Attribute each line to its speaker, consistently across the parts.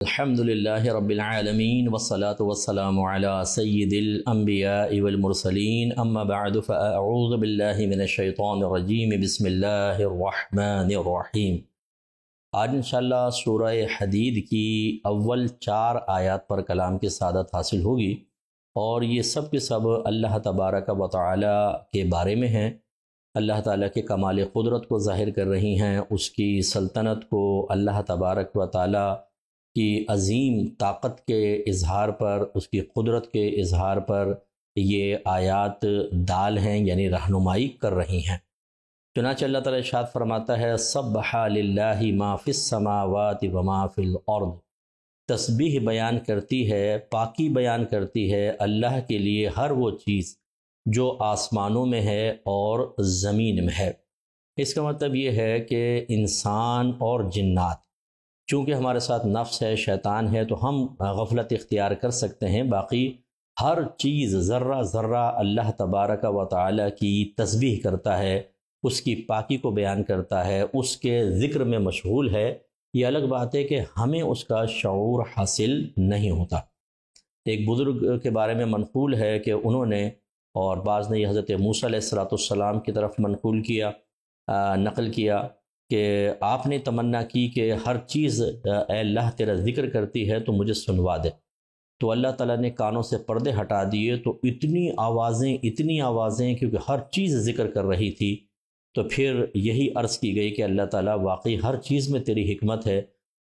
Speaker 1: الحمدللہ رب العالمین والصلاة والسلام علی سید الانبیاء والمرسلین اما بعد فاعوذ باللہ من الشیطان الرجیم بسم اللہ الرحمن الرحیم۔ آج انشاءاللہ سورہ حدید کی اول 4 آیات پر کلام کی سعادت حاصل ہوگی، اور یہ سب کے سب اللہ تبارک و تعالی کے بارے میں ہیں۔ اللہ تعالیٰ کے کمال قدرت کو ظاہر کر رہی ہیں، اس کی سلطنت کو، اللہ تبارک و تعالی کی عظیم طاقت کے اظہار پر، اس کی قدرت کے اظہار پر یہ آیات دال ہیں، یعنی رہنمائی کر رہی ہیں۔ چنانچہ اللہ تعالیٰ ارشاد فرماتا ہے سبح للہ ما فی السماوات وما فی الارض، تسبیح بیان کرتی ہے، پاکی بیان کرتی ہے اللہ کے لیے ہر وہ چیز جو آسمانوں میں ہے اور زمین میں ہے۔ اس کا مطلب یہ ہے کہ انسان اور جنات، چونکہ ہمارے ساتھ نفس ہے، شیطان ہے، تو ہم غفلت اختیار کر سکتے ہیں، باقی ہر چیز ذرہ ذرہ اللہ تبارک و تعالی کی تسبیح کرتا ہے، اس کی پاکی کو بیان کرتا ہے، اس کے ذکر میں مشغول ہے۔ یہ الگ بات ہے کہ ہمیں اس کا شعور حاصل نہیں ہوتا۔ ایک بزرگ کے بارے میں منقول ہے کہ انہوں نے، اور بعض نے یہ حضرت موسیٰ علیہ السلام کی طرف نقل کیا کہ آپ نے تمنا کی کہ ہر چیز اے اللہ تیرا ذکر کرتی ہے تو مجھے سنوا دے، تو اللہ تعالیٰ نے کانوں سے پردے ہٹا دیے، تو اتنی آوازیں کیونکہ ہر چیز ذکر کر رہی تھی، تو پھر یہی عرض کی گئی کہ اللہ تعالیٰ واقعی ہر چیز میں تیری حکمت ہے،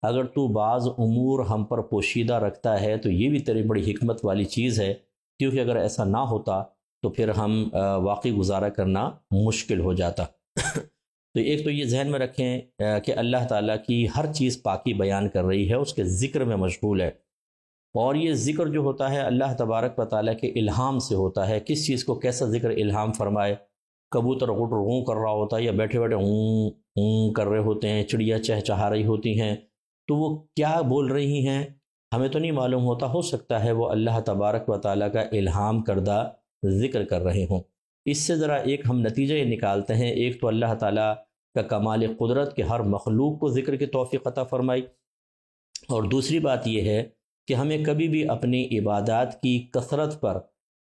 Speaker 1: اگر تو بعض امور ہم پر پوشیدہ رکھتا ہے تو یہ بھی تیری بڑی حکمت والی چیز ہے، کیونکہ اگر ایسا نہ ہوتا تو پھر ہم واقعی گزارا کرنا مشکل ہو جاتا۔ تو ایک تو یہ ذہن میں رکھیں کہ اللہ تعالیٰ کی ہر چیز پاکی بیان کر رہی ہے، اس کے ذکر میں مشغول ہے، اور یہ ذکر جو ہوتا ہے اللہ تبارک و تعالیٰ کے الہام سے ہوتا ہے۔ کس چیز کو کیسا ذکر الہام فرمائے؟ کبوتر غٹر غوں کر رہا ہوتا ہے، یا بیٹھے بیٹھے اوں کر رہے ہوتے ہیں، چڑیا چہچہا رہی ہوتی ہیں، تو وہ کیا بول رہی ہیں ہمیں تو نہیں معلوم ہوتا، ہو سکتا ہے وہ اللہ تبارک و تعالیٰ کا الہام کردہ ذکر کر رہے ہوں۔ اس سے ذرا ایک ہم نتیجہ یہ نکالتے ہیں، ایک تو اللہ تعالیٰ کا کمال قدرت کہ ہر مخلوق کو ذکر کی توفیق عطا فرمائی، اور دوسری بات یہ ہے کہ ہمیں کبھی بھی اپنی عبادات کی کثرت پر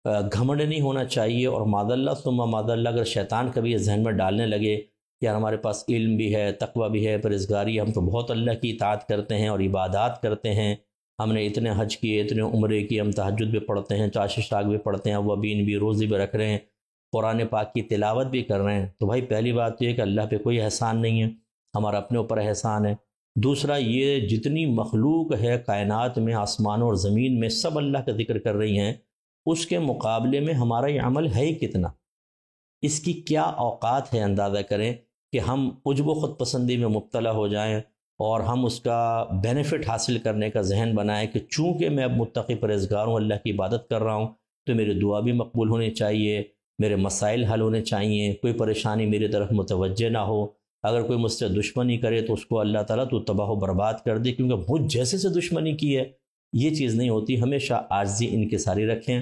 Speaker 1: گھمنڈ نہیں ہونا چاہیے، اور معاذ اللہ ثم معاذ اللہ اگر شیطان کبھی یہ ذہن میں ڈالنے لگے کہ ہمارے پاس علم بھی ہے، تقوی بھی ہے، پرہیزگاری، ہم تو بہت اللہ کی اطاعت کرتے ہیں اور عبادات کرتے ہیں، ہم نے اتنے حج کیے، اتنے عمرے کی، ہم تہجد بھی پڑھتے ہیں، چاشی شاگ بھی پڑھتے ہیں، اوابین بھی، روزی بھی رکھ رہے ہیں، قرآن پاک کی تلاوت بھی کر رہے ہیں، تو بھائی پہلی بات یہ ہے کہ اللہ پہ کوئی احسان نہیں ہے، ہمارا اپنے اوپر احسان ہے۔ دوسرا، یہ جتنی مخلوق ہے کائنات میں، آسمانوں اور زمین میں، سب اللہ کا ذکر کر رہی ہیں، اس کے مقابلے میں ہمارا یہ عمل ہے ہی کتنا؟ اس کی کیا اوقات ہے؟ اندازہ کریں کہ ہم عجب و خود پسندی میں مبتلا ہو جائیں، اور ہم اس کا بینیفٹ حاصل کرنے کا ذہن بنائیں کہ چونکہ میں اب متقی پرہیزگار ہوں، اللہ کی عبادت کر رہا ہوں، تو میری دعا بھی مقبول ہونی چاہیے، میرے مسائل حل ہونے چاہیے، کوئی پریشانی میری طرف متوجہ نہ ہو، اگر کوئی مجھ سے دشمنی کرے تو اس کو اللہ تعالیٰ تو تباہ و برباد کر دے کیونکہ مجھ جیسے سے دشمنی کی ہے۔ یہ چیز نہیں ہوتی، ہمیشہ عاجزی انکساری رکھیں۔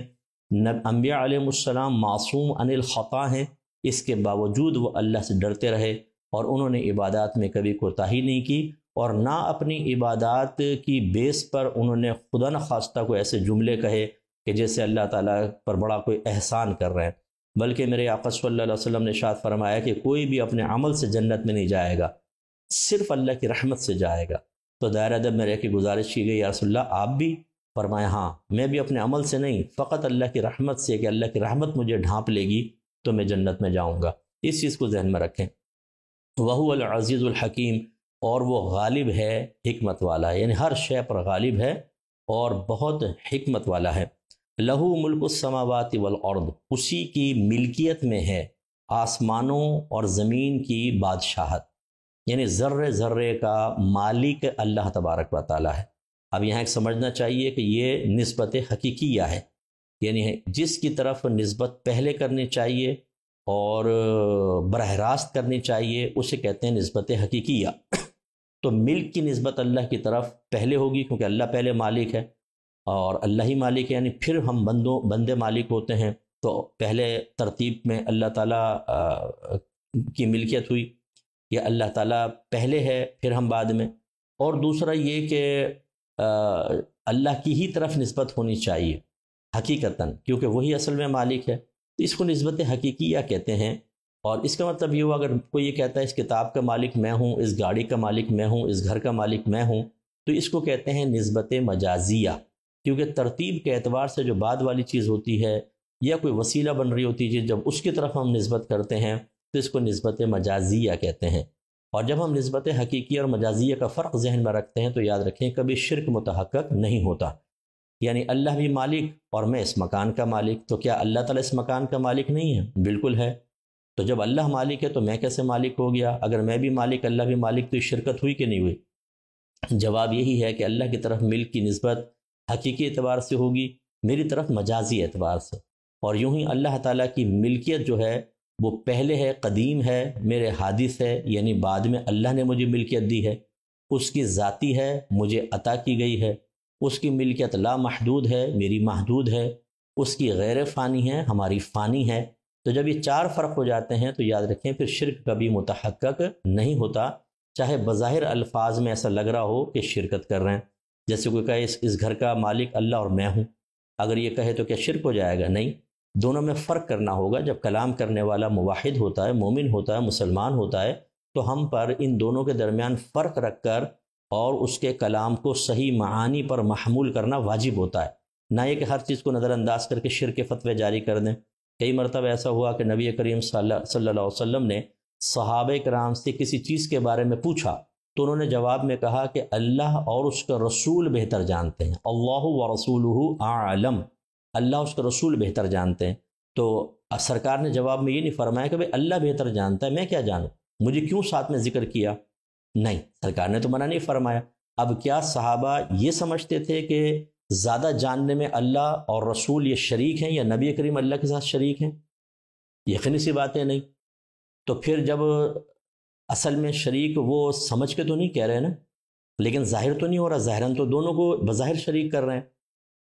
Speaker 1: انبیاء علیہ السلام معصوم عن الخطا ہیں، اس کے باوجود وہ اللہ سے ڈرتے رہے، اور انہوں نے عبادات میں کبھی کوتاہی نہیں کی، اور نہ اپنی عبادات کی بیس پر انہوں نے خدا نخواستہ کو ایسے جملے کہے کہ جیسے اللہ تعالیٰ پر بڑا کوئی احسان کر رہے ہیں، بلکہ میرے آقا صلی اللہ علیہ وسلم نے ارشاد فرمایا کہ کوئی بھی اپنے عمل سے جنت میں نہیں جائے گا، صرف اللہ کی رحمت سے جائے گا۔ تو دائرہ ادب میں رہ کے گزارش کی گئی، یا رسول اللہ آپ بھی؟ فرمایا ہاں، میں بھی اپنے عمل سے نہیں، فقط اللہ کی رحمت سے، کہ اللہ کی رحمت مجھے ڈھانپ لے گی تو میں جنت میں جاؤں گا۔ اس چیز کو ذہن میں رکھیں۔ وَهُوَ الْعَزِيزُ الْحَكِيمُ، اور وہ غالب ہے، حکمت والا ہے، یعنی ہر شے پر غالب ہے اور بہت حکمت والا ہے۔ لہو ملک السماوات والارض، اسی کی ملکیت میں ہے آسمانوں اور زمین کی بادشاہت، یعنی ذرے ذرے کا مالک اللہ تبارک و تعالی ہے۔ اب یہاں ایک سمجھنا چاہیے کہ یہ نسبت حقیقیہ ہے، یعنی جس کی طرف نسبت پہلے کرنی چاہیے اور براہ راست کرنی چاہیے اسے کہتے ہیں نسبت حقیقیہ۔ تو ملک کی نسبت اللہ کی طرف پہلے ہوگی کیونکہ اللہ پہلے مالک ہے، اور اللہ ہی مالک ہے، یعنی پھر ہم بندے مالک ہوتے ہیں، تو پہلے ترتیب میں اللہ تعالیٰ کی ملکیت ہوئی، یا اللہ تعالیٰ پہلے ہے پھر ہم بعد میں۔ اور دوسرا یہ کہ اللہ کی ہی طرف نسبت ہونی چاہیے حقیقتاً، کیونکہ وہی اصل میں مالک ہے، تو اس کو نسبت حقیقیہ کہتے ہیں۔ اور اس کا مطلب یہ ہوا اگر کوئی یہ کہتا ہے اس کتاب کا مالک میں ہوں، اس گاڑی کا مالک میں ہوں، اس گھر کا مالک میں ہوں، تو اس کو کہتے ہیں نسبت مجازیہ، کیونکہ ترتیب کے اعتبار سے جو بعد والی چیز ہوتی ہے یا کوئی وسیلہ بن رہی ہوتی ہے، جب اس کی طرف ہم نسبت کرتے ہیں تو اس کو نسبت مجازیہ کہتے ہیں۔ اور جب ہم نسبت حقیقی اور مجازیہ کا فرق ذہن میں رکھتے ہیں تو یاد رکھیں کبھی شرک متحقق نہیں ہوتا۔ یعنی اللہ بھی مالک اور میں اس مکان کا مالک، تو کیا اللہ تعالیٰ اس مکان کا مالک نہیں ہے؟ بالکل ہے۔ تو جب اللہ مالک ہے تو میں کیسے مالک ہو گیا؟ اگر میں بھی مالک اللہ بھی مالک تو یہ شرکت ہوئی کہ نہیں ہوئی؟ جواب یہی ہے کہ اللہ کی طرف ملک کی نسبت حقیقی اعتبار سے ہوگی، میری طرف مجازی اعتبار سے۔ اور یوں ہی اللہ تعالیٰ کی ملکیت جو ہے وہ پہلے ہے، قدیم ہے، میرے حادث ہے، یعنی بعد میں اللہ نے مجھے ملکیت دی ہے، اس کی ذاتی ہے، مجھے عطا کی گئی ہے، اس کی ملکیت لا محدود ہے، میری محدود ہے، اس کی غیر فانی ہے، ہماری فانی ہے۔ تو جب یہ چار فرق ہو جاتے ہیں تو یاد رکھیں پھر شرک کبھی متحقق نہیں ہوتا، چاہے بظاہر الفاظ میں ایسا لگ رہا ہو کہ شرکت کر رہے ہیں۔ جیسے کوئی کہے اس گھر کا مالک اللہ اور میں ہوں، اگر یہ کہے تو کیا شرک ہو جائے گا؟ نہیں، دونوں میں فرق کرنا ہوگا۔ جب کلام کرنے والا موحد ہوتا ہے، مومن ہوتا ہے، مسلمان ہوتا ہے، تو ہم پر ان دونوں کے درمیان فرق رکھ کر اور اس کے کلام کو صحیح معانی پر محمول کرنا واجب ہوتا ہے، نہ یہ کہ ہر چیز کو نظر انداز کر کے شرک کے فتوے جاری کر دیں۔ کئی مرتبہ ایسا ہوا کہ نبی کریم صلی اللہ علیہ وسلم نے صحابہ کرام سے کسی چیز کے بارے میں پوچھا تو انہوں نے جواب میں کہا کہ اللہ اور اس کا رسول بہتر جانتے ہیں، اللہ ورسولہ اعلم، اللہ اس کا رسول بہتر جانتے ہیں۔ تو سرکار نے جواب میں یہ نہیں فرمایا کہ بھئی اللہ بہتر جانتا ہے، میں کیا جانوں، مجھے کیوں ساتھ میں ذکر کیا؟ نہیں، سرکار نے تو منع نہیں فرمایا۔ اب کیا صحابہ یہ سمجھتے تھے کہ زیادہ جاننے میں اللہ اور رسول یہ شریک ہیں یا نبی کریم اللہ کے ساتھ شریک ہیں؟ یقینی سی باتیں نہیں۔ تو پھر جب اصل میں شریک وہ سمجھ کے تو نہیں کہہ رہے نا، لیکن ظاہر تو نہیں ہو رہا، ظاہراً تو دونوں کو بظاہر شریک کر رہے ہیں۔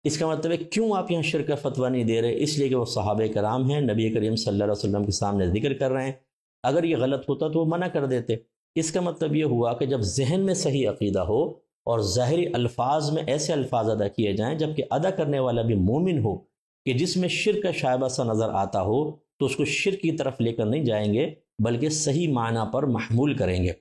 Speaker 1: اس کا مطلب ہے کیوں آپ یہاں شرک کا فتویٰ نہیں دے رہے؟ اس لیے کہ وہ صحابہ کرام ہیں، نبی کریم صلی اللہ علیہ وسلم کے سامنے ذکر کر رہے ہیں، اگر یہ غلط ہوتا تو وہ منع کر دیتے۔ اس کا مطلب یہ ہوا کہ جب ذہن میں صحیح عقیدہ ہو اور ظاہری الفاظ میں ایسے الفاظ ادا کیے جائیں جبکہ ادا کرنے والا بھی مومن ہو، کہ جس میں شرک کا شائبہ سا نظر آتا ہو تو اس کو شرک کی طرف لے کر نہیں جائیں گے بلکہ صحیح معنی پر محمول کریں گے۔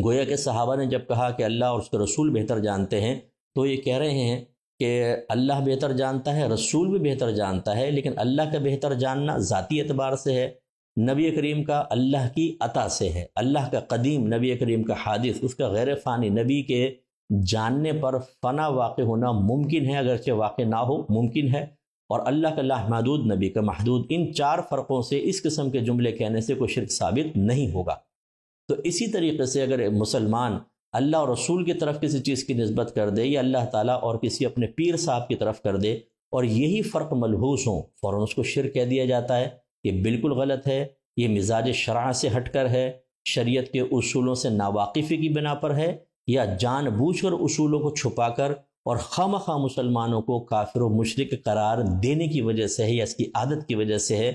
Speaker 1: گویا کہ صحابہ نے جب کہا کہ اللہ اور اس کے رسول بہتر جانتے ہیں تو یہ کہہ رہے ہیں کہ اللہ بہتر جانتا ہے، رسول بھی بہتر جانتا ہے، لیکن اللہ کا بہتر جاننا ذاتی اعتبار سے ہے، نبی کریم کا اللہ کی عطا سے ہے، اللہ کا قدیم، نبی کریم کا حادث، اس کا غیر فانی، نبی کے جاننے پر فنا واقع ہونا ممکن ہے، اگرچہ واقع نہ ہو ممکن ہے، اور اللہ کا لا محدود، نبی کا محدود۔ ان چار فرقوں سے اس قسم کے جملے کہنے سے کوئی شرک ثابت نہیں ہوگا۔ تو اسی طریقے سے اگر مسلمان اللہ اور رسول کی طرف کسی چیز کی نسبت کر دے یا اللہ تعالیٰ اور کسی اپنے پیر صاحب کی طرف کر دے اور یہی فرق ملحوظ ہوں، فوراً اس کو شرک کہہ دیا جاتا ہے۔ یہ بالکل غلط ہے، یہ مزاج شرع سے ہٹ کر ہے، شریعت کے اصولوں سے ناواقفی کی بنا پر ہے، یا جان بوجھ کر اصولوں کو چھپا کر اور خواہ مسلمانوں کو کافر و مشرک قرار دینے کی وجہ سے ہے یا اس کی عادت کی وجہ سے ہے۔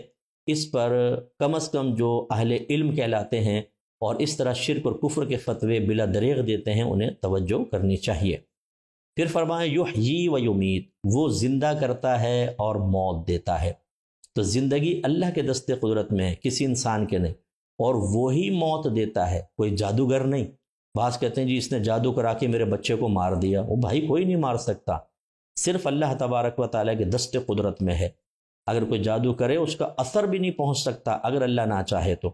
Speaker 1: اس پر کم از کم جو اہل علم کہلاتے ہیں اور اس طرح شرک اور کفر کے فتوے بلا دریغ دیتے ہیں انہیں توجہ کرنی چاہیے۔ پھر فرمائیں یحیی و یمیت، وہ زندہ کرتا ہے اور موت دیتا ہے۔ تو زندگی اللہ کے دست قدرت میں ہے، کسی انسان کے نہیں، اور وہی موت دیتا ہے، کوئی جادوگر نہیں۔ بعض کہتے ہیں جی اس نے جادو کرا کے میرے بچے کو مار دیا، وہ بھائی کوئی نہیں مار سکتا، صرف اللہ تبارک و تعالیٰ کے دست قدرت میں ہے۔ اگر کوئی جادو کرے اس کا اثر بھی نہیں پہنچ سکتا اگر اللہ نہ چاہے تو،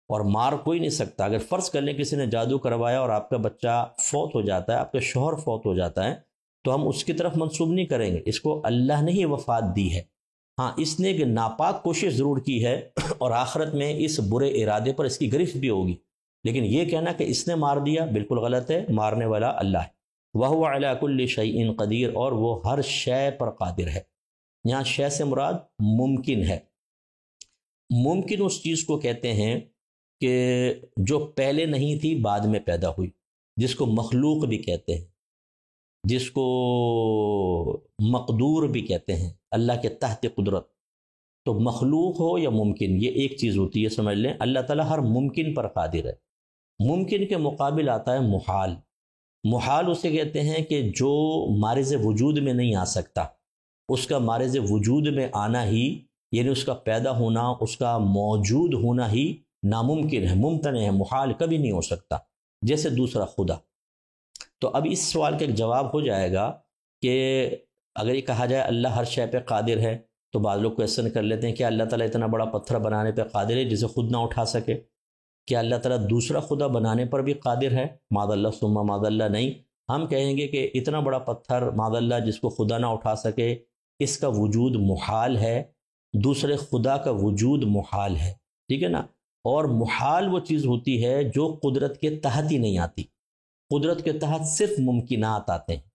Speaker 1: اور مار کوئی نہیں سکتا۔ اگر فرض کر لیں کسی نے جادو کروایا اور آپ کا بچہ فوت ہو جاتا ہے، آپ کا شوہر فوت ہو جاتا ہے، تو ہم اس کی طرف منسوب نہیں کریں گے، اس کو اللہ نے ہی وفات دی ہے۔ ہاں، اس نے ایک ناپاک کوشش ضرور کی ہے اور آخرت میں اس برے ارادے پر اس کی گرفت بھی ہوگی، لیکن یہ کہنا کہ اس نے مار دیا بالکل غلط ہے، مارنے والا اللہ ہے۔ وَهُوَ عَلَى كُلِّ شَيْءٍ قدیر، اور وہ ہر شے پر قادر ہے۔ یہاں شے سے مراد ممکن ہے۔ ممکن اس چیز کو کہتے ہیں کہ جو پہلے نہیں تھی بعد میں پیدا ہوئی، جس کو مخلوق بھی کہتے ہیں، جس کو مقدور بھی کہتے ہیں، اللہ کے تحت قدرت۔ تو مخلوق ہو یا ممکن، یہ ایک چیز ہوتی ہے، سمجھ لیں اللہ تعالیٰ ہر ممکن پر قادر ہے۔ ممکن کے مقابل آتا ہے محال، محال اسے کہتے ہیں کہ جو مارز وجود میں نہیں آ سکتا، اس کا مارز وجود میں آنا ہی، یعنی اس کا پیدا ہونا، اس کا موجود ہونا ہی ناممکن ہے، ممتنع ہے، محال کبھی نہیں ہو سکتا، جیسے دوسرا خدا۔ تو اب اس سوال کا ایک جواب ہو جائے گا کہ اگر یہ کہا جائے اللہ ہر شے پہ قادر ہے، تو بعض لوگ کویسچن کر لیتے ہیں کہ اللہ تعالیٰ اتنا بڑا پتھر بنانے پہ قادر ہے جسے خود نہ اٹھا سکے؟ کیا اللہ تعالیٰ دوسرا خدا بنانے پر بھی قادر ہے؟ معاذ اللہ ثم معاذ اللہ نہیں۔ ہم کہیں گے کہ اتنا بڑا پتھر معاذ اللہ جس کو خدا نہ اٹھا سکے، اس کا وجود محال ہے، دوسرے خدا کا وجود محال ہے، ٹھیک ہے نا؟ اور محال وہ چیز ہوتی ہے جو قدرت کے تحت ہی نہیں آتی، قدرت کے تحت صرف ممکنات آتے ہیں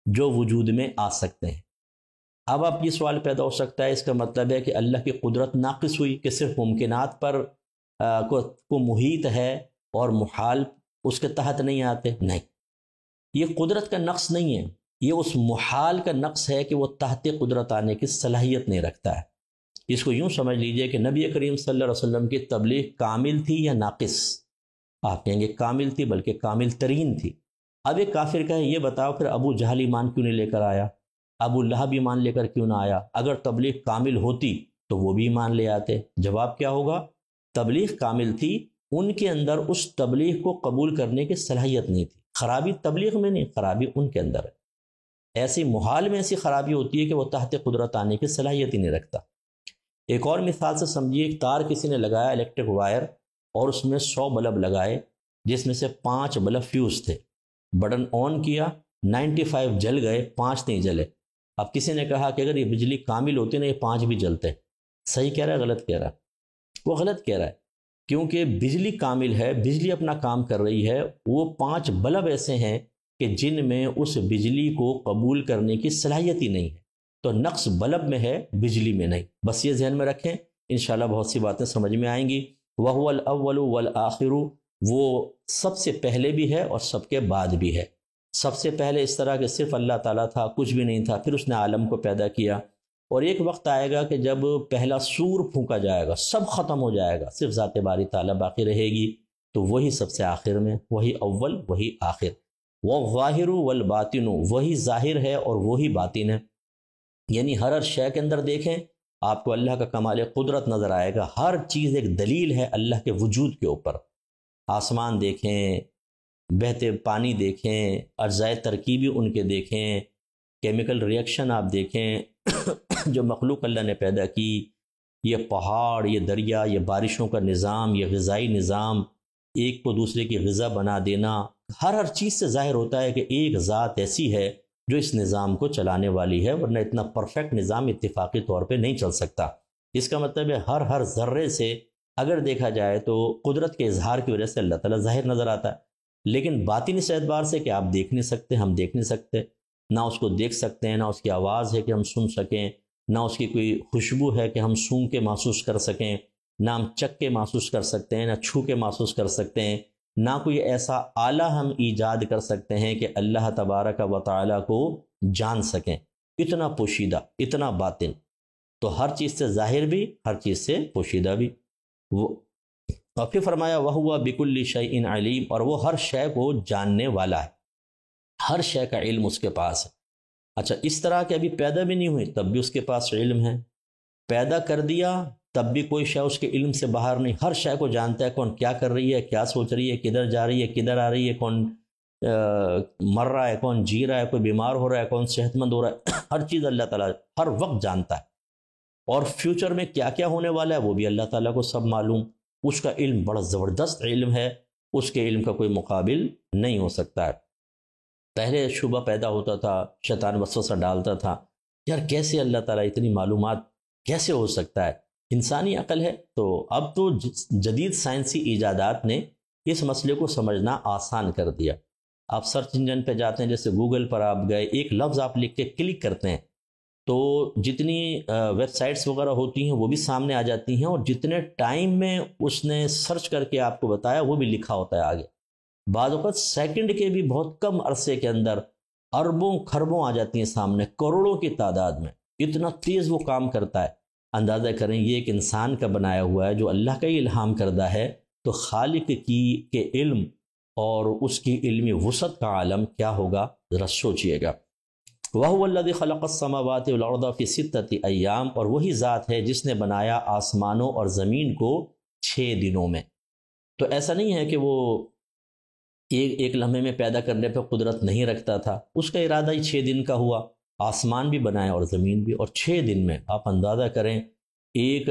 Speaker 1: جو وجود میں آ سکتے ہیں۔ اب آپ یہ سوال پیدا ہو سکتا ہے، اس کا مطلب ہے کہ اللہ کی قدرت ناقص ہوئی کہ صرف ممکنات پر کو محیط ہے اور محال اس کے تحت نہیں آتے؟ نہیں، یہ قدرت کا نقص نہیں ہے، یہ اس محال کا نقص ہے کہ وہ تحت قدرت آنے کی صلاحیت نہیں رکھتا ہے۔ اس کو یوں سمجھ لیجئے کہ نبی کریم صلی اللہ علیہ وسلم کی تبلیغ کامل تھی یا ناقص؟ آپ کہیں گے کامل تھی، بلکہ کامل ترین تھی۔ اب ایک کافر کہے یہ بتاؤ پھر ابو جہل ایمان کیوں نہیں لے کر آیا، ابو لہب ایمان لے کر کیوں نہ آیا؟ اگر تبلیغ کامل ہوتی تو وہ بھی ایمان لے آتے۔ جواب کیا ہوگا؟ تبلیغ کامل تھی، ان کے اندر اس تبلیغ کو قبول کرنے کی صلاحیت نہیں تھی۔ خرابی تبلیغ میں نہیں، خرابی ان کے اندر ہے۔ ایسی محال میں ایسی خرابی ہوتی ہے کہ وہ تحت قدرت آنے کی صلاحیت ہی نہیں رکھتا۔ ایک اور مثال سے سمجھیے، ایک تار کسی نے لگایا الیکٹرک وائر، اور اس میں 100 بلب لگائے، جس میں سے 5 بلب فیوز تھے۔ بٹن آن کیا، 95 جل گئے، 5 نہیں جلے۔ اب کسی نے کہا کہ اگر یہ بجلی کامل ہوتی نا، یہ 5 بھی جلتے۔ صحیح کہہ رہا ہے غلط کہہ رہا ہے؟ وہ غلط کہہ رہا ہے، کیونکہ بجلی کامل ہے، بجلی اپنا کام کر رہی ہے۔ وہ 5 بلب ایسے ہیں کہ جن میں اس بجلی کو قبول کرنے کی صلاحیت ہی نہیں ہے، تو نقص بلب میں ہے، بجلی میں نہیں۔ بس یہ ذہن میں رکھیں، انشاءاللہ بہت سی باتیں سمجھ میں آئیں گی۔ وَهُوَ الْأَوَّلُ وَالْآخِرُ، وہ سب سے پہلے بھی ہے اور سب کے بعد بھی ہے۔ سب سے پہلے اس طرح کہ صرف اللہ تعالیٰ تھا، کچھ بھی نہیں تھا، پھر اس نے عالم کو پیدا کیا، اور ایک وقت آئے گا کہ جب پہلا سور پھونکا جائے گا، سب ختم ہو جائے گا، صرف ذات باری تعالیٰ باقی رہے گی، تو وہی سب سے آخر میں، وہی اول وہی آخر۔ وَالظَّاهِرُ وَالْبَاطِنُ، وہی ظاہر ہے اور وہی باطن ہے۔ یعنی ہر شے کے اندر دیکھیں آپ کو اللہ کا کمال قدرت نظر آئے گا، ہر چیز ایک دلیل ہے اللہ کے وجود کے اوپر۔ آسمان دیکھیں، بہتے پانی دیکھیں، اجزائے ترکیبی ان کے دیکھیں، کیمیکل ریئیکشن آپ دیکھیں جو مخلوق اللہ نے پیدا کی، یہ پہاڑ، یہ دریا، یہ بارشوں کا نظام، یہ غذائی نظام، ایک کو دوسرے کی غذا بنا دینا، ہر چیز سے ظاہر ہوتا ہے کہ ایک ذات ایسی ہے جو اس نظام کو چلانے والی ہے، ورنہ اتنا پرفیکٹ نظام اتفاقی طور پہ نہیں چل سکتا۔ اس کا مطلب ہے ہر ذرے سے اگر دیکھا جائے تو قدرت کے اظہار کی وجہ سے اللہ تعالیٰ ظاہر نظر آتا ہے، لیکن باطنی سے اعتبار سے کہ آپ دیکھ نہیں سکتے، ہم دیکھ نہیں سکتے، نہ اس کو دیکھ سکتے ہیں، نہ اس کی آواز ہے کہ ہم سن سکیں، نہ اس کی کوئی خوشبو ہے کہ ہم سونگھ کے محسوس کر سکیں، نہ ہم چکھ کے محسوس کر سکتے ہیں، نہ چھو کے محسوس کر سکتے ہیں، نہ کوئی ایسا آلہ ہم ایجاد کر سکتے ہیں کہ اللہ تبارک و تعالیٰ کو جان سکیں۔ اتنا پوشیدہ، اتنا باطن، تو ہر چیز سے ظاہر بھی، ہر چیز سے پوشیدہ بھی۔ اور پھر فرمایا وَهُوَ بِكُلِّ شَيْءٍ عَلِيمٌ، اور وہ ہر شے کو جاننے والا ہے، ہر شے کا علم اس کے پاس ہے۔ اچھا، اس طرح کہ ابھی پیدا بھی نہیں ہوئی تب بھی اس کے پاس علم ہے، پیدا کر دیا تب بھی کوئی شے اس کے علم سے باہر نہیں، ہر شے کو جانتا ہے، کون کیا کر رہی ہے، کیا سوچ رہی ہے، کدھر جا رہی ہے، کدھر آ رہی ہے، کون مر رہا ہے، کون جی رہا ہے، کوئی بیمار ہو رہا ہے، کون صحت مند ہو رہا ہے، ہر چیز اللہ تعالیٰ ہر وقت جانتا ہے۔ اور فیوچر میں کیا کیا ہونے والا ہے وہ بھی اللہ تعالیٰ کو سب معلوم۔ اس کا علم بڑا زبردست علم ہے، اس کے علم کا کوئی مقابل نہیں ہو سکتا ہے۔ پہلے شبہ پیدا ہوتا تھا، شیطان وسوسہ ڈالتا تھا، یار کیسے اللہ تعالیٰ اتنی معلومات کیسے ہو سکتا ہے، انسانی عقل ہے؟ تو اب تو جدید سائنسی ایجادات نے اس مسئلے کو سمجھنا آسان کر دیا۔ آپ سرچ انجن پہ جاتے ہیں، جیسے گوگل پر آپ گئے، ایک لفظ آپ لکھ کے کلک کرتے ہیں تو جتنی ویب سائٹس وغیرہ ہوتی ہیں وہ بھی سامنے آ جاتی ہیں، اور جتنے ٹائم میں اس نے سرچ کر کے آپ کو بتایا وہ بھی لکھا ہوتا ہے آگے۔ بعض اوقات سیکنڈ کے بھی بہت کم عرصے کے اندر اربوں کھربوں آ جاتی ہیں سامنے، کروڑوں کی تعداد میں، اتنا تیز وہ کام کرتا ہے۔ اندازہ کریں یہ ایک انسان کا بنایا ہوا ہے جو اللہ کا ہی الہام کردہ ہے، تو خالق کے علم اور اس کی علمی وسعت کا عالم کیا ہوگا ذرا سوچئے گا۔ وَهُوَ الَّذِي خَلَقَ السَّمَاوَاتِ وَالْأَرْضَ فِي سِتَّةِ أَيَّامٍ، اور وہی ذات ہے جس نے بنایا آسمانوں اور زمین کو 6 دنوں میں۔ تو ایسا نہیں ہے کہ وہ ایک لمحے میں پیدا کرنے پہ قدرت نہیں رکھتا تھا، اس کا ارادہ ہی 6 دن کا ہوا، آسمان بھی بنایا اور زمین بھی، اور 6 دن میں آپ اندازہ کریں ایک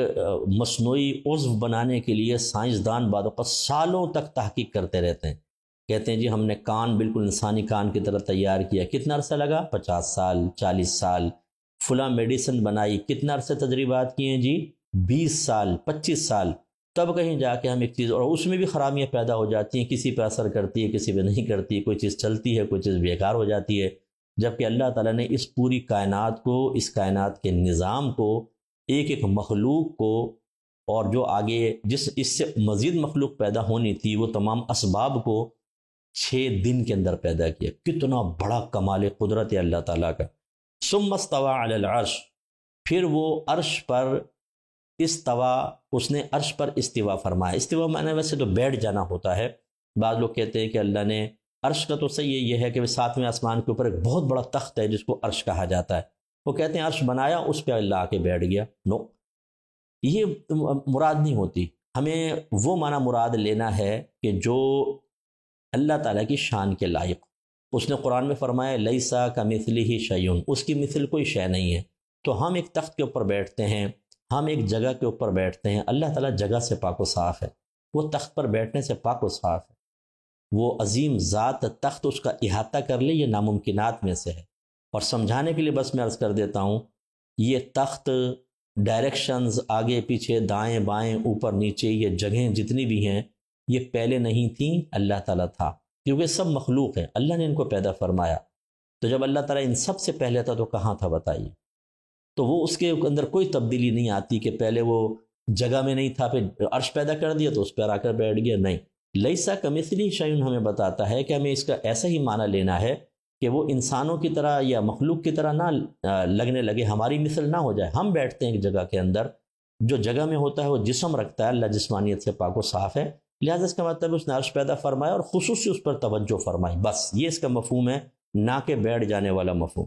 Speaker 1: مصنوعی عضو بنانے کے لیے سائنسدان بعد اوقات سالوں تک تحقیق کرتے رہتے ہیں، کہتے ہیں جی ہم نے کان بالکل انسانی کان کی طرح تیار کیا، کتنا عرصہ لگا؟ 50 سال، 40 سال۔ فلاں میڈیسن بنائی، کتنا عرصے تجربات کیے ہیں جی؟ 20 سال، 25 سال، تب کہیں جا کے ہم ایک چیز، اور اس میں بھی خرابیاں پیدا ہو جاتی ہیں، کسی پہ اثر کرتی ہے کسی پہ نہیں کرتی، کوئی چیز چلتی ہے کوئی چیز بیکار ہو جاتی ہے، جبکہ اللہ تعالیٰ نے اس پوری کائنات کو، اس کائنات کے نظام کو، ایک ایک مخلوق کو، اور جو آگے اس سے مزید مخلوق پیدا ہونی تھی، وہ تمام اسباب کو 6 دن کے اندر پیدا کیا۔ کتنا بڑا کمال قدرت ہے اللہ تعالیٰ کا۔ ثم استوى علی العرش، پھر وہ عرش پر استوا، اس نے عرش پر استوا فرمایا۔ استوا معنی ویسے تو بیٹھ جانا ہوتا ہے، بعض لوگ کہتے ہیں کہ اللہ نے عرش کا تو صحیح یہ ہے کہ 7ویں آسمان کے اوپر ایک بہت بڑا تخت ہے جس کو عرش کہا جاتا ہے، وہ کہتے ہیں عرش بنایا اس پہ اللہ آ کے بیٹھ گیا۔ نو، یہ مراد نہیں ہوتی، ہمیں وہ معنی مراد لینا ہے کہ جو اللہ تعالیٰ کی شان کے لائق۔ اس نے قرآن میں فرمایا لیسا کمثلہ شیء، اس کی مثل کوئی شے نہیں ہے۔ تو ہم ایک تخت کے اوپر بیٹھتے ہیں، ہم ایک جگہ کے اوپر بیٹھتے ہیں، اللہ تعالیٰ جگہ سے پاک و صاف ہے، وہ تخت پر بیٹھنے سے پاک و صاف ہے۔ وہ عظیم ذات تخت اس کا احاطہ کر لے، یہ ناممکنات میں سے ہے۔ اور سمجھانے کے لیے بس میں عرض کر دیتا ہوں، یہ تخت، ڈائریکشنز، آگے پیچھے، دائیں بائیں، اوپر نیچے، یہ جگہیں جتنی بھی ہیں یہ پہلے نہیں تھیں، اللہ تعالیٰ تھا، کیونکہ سب مخلوق ہیں، اللہ نے ان کو پیدا فرمایا۔ تو جب اللہ تعالیٰ ان سب سے پہلے تھا تو کہاں تھا بتائیے؟ تو وہ اس کے اندر کوئی تبدیلی نہیں آتی کہ پہلے وہ جگہ میں نہیں تھا پھر عرش پیدا کر دیا تو اس پر آ کر بیٹھ گیا، نہیں۔ لیسا کمثلہ شیء ہمیں بتاتا ہے کہ ہمیں اس کا ایسا ہی معنی لینا ہے کہ وہ انسانوں کی طرح یا مخلوق کی طرح نہ لگنے لگے، ہماری مثل نہ ہو جائے۔ ہم بیٹھتے ہیں ایک جگہ کے اندر، جو جگہ میں ہوتا ہے وہ جسم رکھتا ہے، اللہ جسمانیت سے پاک و صاف ہے، لہٰذا اس کا مطلب اس نے عرش پیدا فرمایا اور خصوصی اس پر توجہ فرمائی، بس یہ اس کا مفہوم ہے، نہ کہ بیٹھ جانے والا مفہوم۔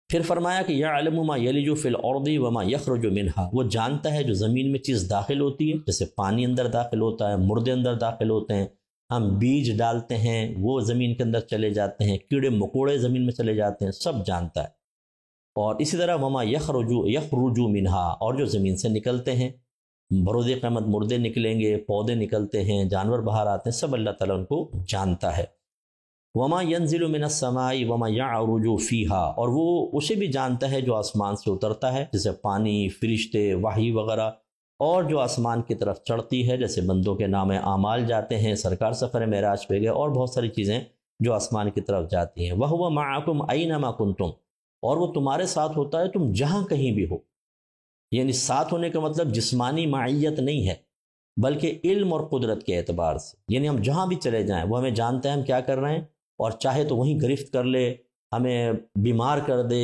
Speaker 1: پھر فرمایا کہ یعلم ما یلج فی الارض وما یخرج منها، وہ جانتا ہے جو زمین میں چیز داخل ہوتی ہے، جیسے پانی اندر داخل ہوتا ہے، مردے اندر داخل ہوتے ہیں، ہم بیج ڈالتے ہیں وہ زمین کے اندر چلے جاتے ہیں، کیڑے مکوڑے زمین میں چلے جاتے ہیں، سب جانتا ہے۔ اور اسی طرح وما یخرج منها، اور جو زمین سے نکلتے ہیں، بروز قیامت مردے نکلیں گے، پودے نکلتے ہیں، جانور باہر آتے ہیں، سب اللہ تعالیٰ ان کو جانتا ہے۔ وما ينزل من السماء وما يعرج فيها، اور وہ اسے بھی جانتا ہے جو آسمان سے اترتا ہے، جیسے پانی، فرشتے، وحی وغیرہ، اور جو آسمان کی طرف چڑھتی ہے، جیسے بندوں کے نام اعمال جاتے ہیں، سرکار سفر معراج پہ گئے، اور بہت ساری چیزیں جو آسمان کی طرف جاتی ہیں۔ وهو معكم اينما كنتم، اور وہ تمہارے ساتھ ہوتا ہے تم جہاں کہیں بھی ہو۔ یعنی ساتھ ہونے کا مطلب جسمانی معیت نہیں ہے، بلکہ علم اور قدرت کے اعتبار سے، یعنی ہم جہاں بھی چلے جائیں وہ ہمیں جانتا ہے ہم کیا کر رہے ہیں، اور چاہے تو وہیں گرفت کر لے، ہمیں بیمار کر دے،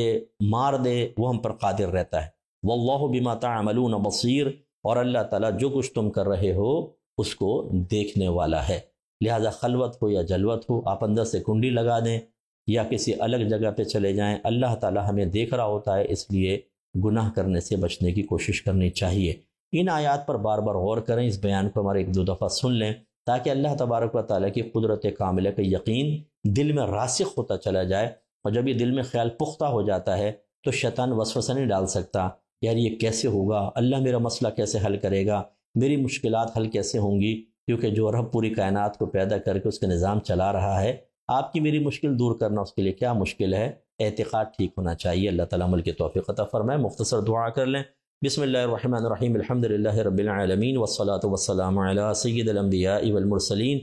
Speaker 1: مار دے، وہ ہم پر قادر رہتا ہے۔ واللہ بما تعملون بصیر، اور اللہ تعالیٰ جو کچھ تم کر رہے ہو اس کو دیکھنے والا ہے۔ لہذا خلوت ہو یا جلوت ہو، آپ اندر سے کنڈی لگا دیں یا کسی الگ جگہ پہ چلے جائیں، اللہ تعالیٰ ہمیں دیکھ رہا ہوتا ہے، اس لیے گناہ کرنے سے بچنے کی کوشش کرنی چاہیے۔ ان آیات پر بار بار غور کریں، اس بیان کو ہمارے 1-2 دفعہ سن لیں، تاکہ اللہ تبارک و تعالیٰ کی قدرت کاملہ کا یقین دل میں راسخ ہوتا چلا جائے، اور جب یہ دل میں خیال پختہ ہو جاتا ہے تو شیطان وسوسہ نہیں ڈال سکتا، یار یہ کیسے ہوگا، اللہ میرا مسئلہ کیسے حل کرے گا، میری مشکلات حل کیسے ہوں گی، کیونکہ جو رب پوری کائنات کو پیدا کر کے اس کا نظام چلا رہا ہے، آپ کی میری مشکل دور کرنا اس کے لیے کیا مشکل ہے۔ اعتقاد ٹھیک ہونا چاہیے۔ اللہ تعالیٰ عمل کی توفیق عطا فرمائے۔ مختصر دعا کر لیں۔ بسم اللہ الرحمن الرحیم، الحمدللہ رب العالمین، والصلاة والسلام علی سید الانبیاء والمرسلین،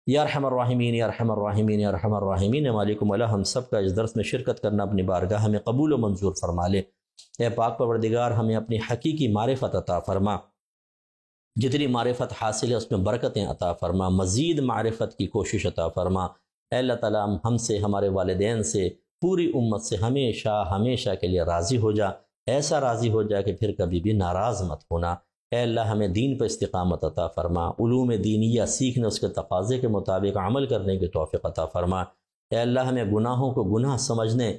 Speaker 1: یا ارحم الراحمین یا ارحم الراحمین یا ارحم الراحمین۔ مالکم اللہ، ہم سب کا اس درس میں شرکت کرنا اپنی بارگاہ ہمیں قبول و منظور فرما لے۔ اے پاک پروردگار، ہمیں اپنی حقیقی معرفت عطا فرما، جتنی معرفت حاصل ہے اس میں برکتیں عطا فرما، مزید معرفت کی کوشش عطا فرما۔ اے اللہ تعالیٰ، ہم سے، ہمارے والدین سے، پوری امت سے ہمیشہ ہمیشہ کے لیے راضی ہو جا، ایسا راضی ہو جا کہ پھر کبھی بھی ناراض مت ہونا۔ اے اللہ ہمیں دین پر استقامت عطا فرما، علوم دینیہ سیکھنے، اس کے تقاضے کے مطابق عمل کرنے کی توفیق عطا فرما۔ اے اللہ ہمیں گناہوں کو گناہ سمجھنے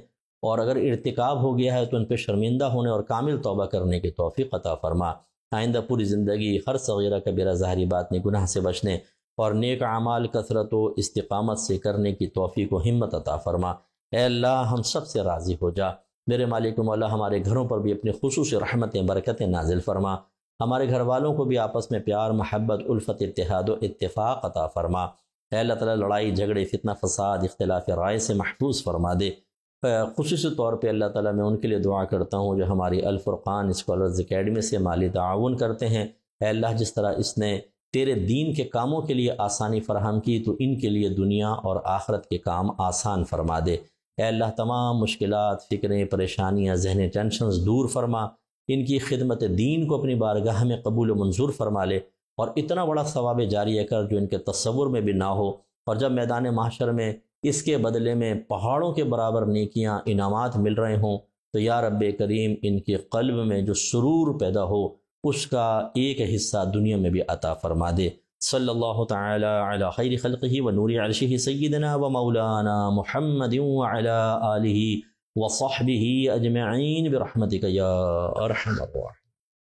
Speaker 1: اور اگر ارتکاب ہو گیا ہے تو ان پہ شرمندہ ہونے اور کامل توبہ کرنے کی توفیق عطا فرما۔ آئندہ پوری زندگی ہر صغیرہ کبیرہ ظاہری باطنی گناہ سے بچنے اور نیک اعمال کثرت و استقامت سے کرنے کی توفیق و ہمت عطا فرما۔ اے اللہ ہم سب سے راضی ہو جا۔ میرے مالک و مولا ہمارے گھروں پر بھی اپنے خصوصی رحمتیں برکتیں نازل فرما۔ ہمارے گھر والوں کو بھی آپس میں پیار، محبت، الفت، اتحاد و اتفاق عطا فرما۔ اے اللہ تعالیٰ لڑائی جھگڑے، فتنہ فساد، اختلاف رائے سے محفوظ فرما دے۔ خصوصی طور پہ اللہ تعالیٰ میں ان کے لیے دعا کرتا ہوں جو ہماری الفرقان اسکالرز اکیڈمی سے مالی تعاون کرتے ہیں۔ اے اللہ جس طرح اس نے تیرے دین کے کاموں کے لیے آسانی فراہم کی تو ان کے لیے دنیا اور آخرت کے کام آسان فرما دے۔ اے اللہ تمام مشکلات، فکریں، پریشانیاں، ذہنی ٹینشنز دور فرما، ان کی خدمت دین کو اپنی بارگاہ میں قبول و منظور فرما لے اور اتنا بڑا ثواب جاریہ کر جو ان کے تصور میں بھی نہ ہو، اور جب میدان محشر میں اس کے بدلے میں پہاڑوں کے برابر نیکیاں، انعامات مل رہے ہوں تو یا رب کریم ان کے قلب میں جو سرور پیدا ہو اس کا ایک حصہ دنیا میں بھی عطا فرما دے۔ صلی اللہ تعالی علی خیر خلقہ و نور عرشہ سیدنا و مولانا محمد وعلی آلہ وصحبہ اجمعین برحمتک یا ارحم الراحمین۔